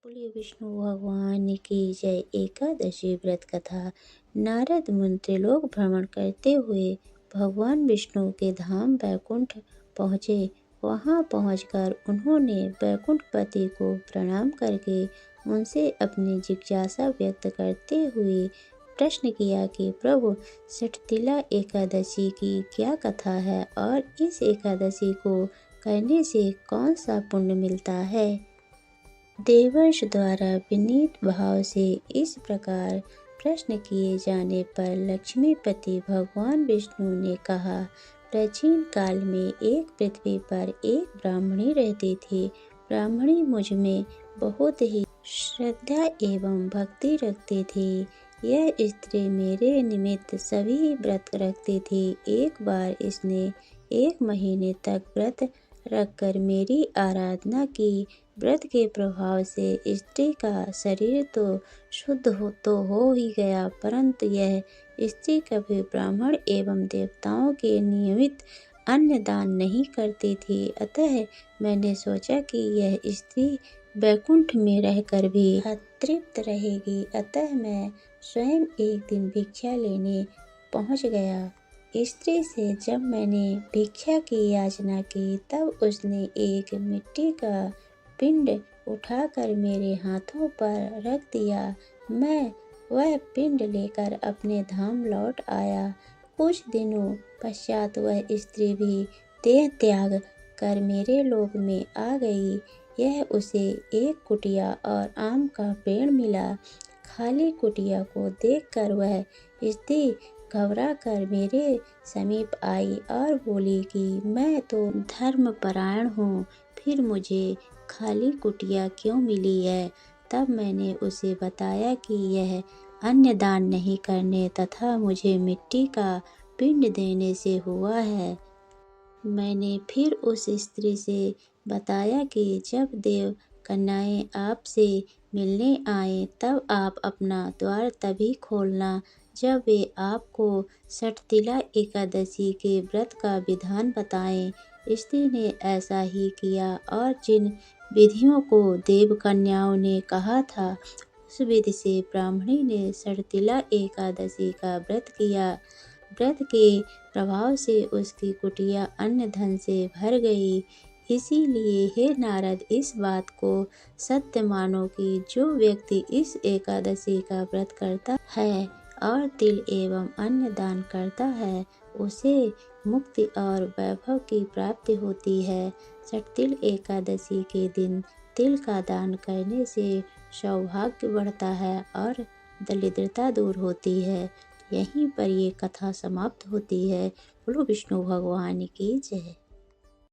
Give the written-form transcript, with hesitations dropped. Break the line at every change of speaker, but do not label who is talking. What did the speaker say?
बोलिए विष्णु भगवान की जय। एकादशी व्रत कथा। नारद मुनि त्रिलोक भ्रमण करते हुए भगवान विष्णु के धाम वैकुंठ पहुँचे। वहां पहुंचकर उन्होंने वैकुंठपति को प्रणाम करके उनसे अपनी जिज्ञासा व्यक्त करते हुए प्रश्न किया कि प्रभु, षठतिला एकादशी की क्या कथा है और इस एकादशी को करने से कौन सा पुण्य मिलता है। देवर्षि द्वारा विनीत भाव से इस प्रकार प्रश्न किए जाने पर लक्ष्मीपति भगवान विष्णु ने कहा, प्राचीन काल में एक पृथ्वी पर एक ब्राह्मणी रहती थी। ब्राह्मणी मुझ में बहुत ही श्रद्धा एवं भक्ति रखती थी। यह स्त्री मेरे निमित्त सभी व्रत रखती थी। एक बार इसने 1 महीने तक व्रत रखकर मेरी आराधना की। व्रत के प्रभाव से स्त्री का शरीर तो शुद्ध हो ही गया, परंतु यह स्त्री कभी ब्राह्मण एवं देवताओं के नियमित अन्न दान नहीं करती थी। अतः मैंने सोचा कि यह स्त्री वैकुंठ में रहकर भी अतृप्त रहेगी। अतः मैं स्वयं एक दिन भिक्षा लेने पहुंच गया। स्त्री से जब मैंने भिक्षा की याचना की, तब उसने एक मिट्टी का पिंड उठाकर मेरे हाथों पर रख दिया। मैं वह पिंड लेकर अपने धाम लौट आया। कुछ दिनों पश्चात वह स्त्री भी देह त्याग कर मेरे लोक में आ गई। यह उसे एक कुटिया और आम का पेड़ मिला। खाली कुटिया को देखकर वह स्त्री घबरा कर मेरे समीप आई और बोली कि मैं तो धर्मपरायण हूँ, फिर मुझे खाली कुटिया क्यों मिली है। तब मैंने उसे बताया कि यह अन्न दान नहीं करने तथा मुझे मिट्टी का पिंड देने से हुआ है। मैंने फिर उस स्त्री से बताया कि जब देव कन्याएं आपसे मिलने आए, तब आप अपना द्वार तभी खोलना जब वे आपको षठतिला एकादशी के व्रत का विधान बताएं। स्त्री ने ऐसा ही किया और जिन विधियों को देव कन्याओं ने कहा था, उस विधि से ब्राह्मणी ने षठतिला एकादशी का व्रत किया। व्रत के प्रभाव से उसकी कुटिया अन्न धन से भर गई। इसीलिए हे नारद, इस बात को सत्य मानो कि जो व्यक्ति इस एकादशी का व्रत करता है और तिल एवं अन्न दान करता है, उसे मुक्ति और वैभव की प्राप्ति होती है। षठतिल एकादशी के दिन तिल का दान करने से सौभाग्य बढ़ता है और दरिद्रता दूर होती है। यहीं पर ये कथा समाप्त होती है। बोलो विष्णु भगवान की जय।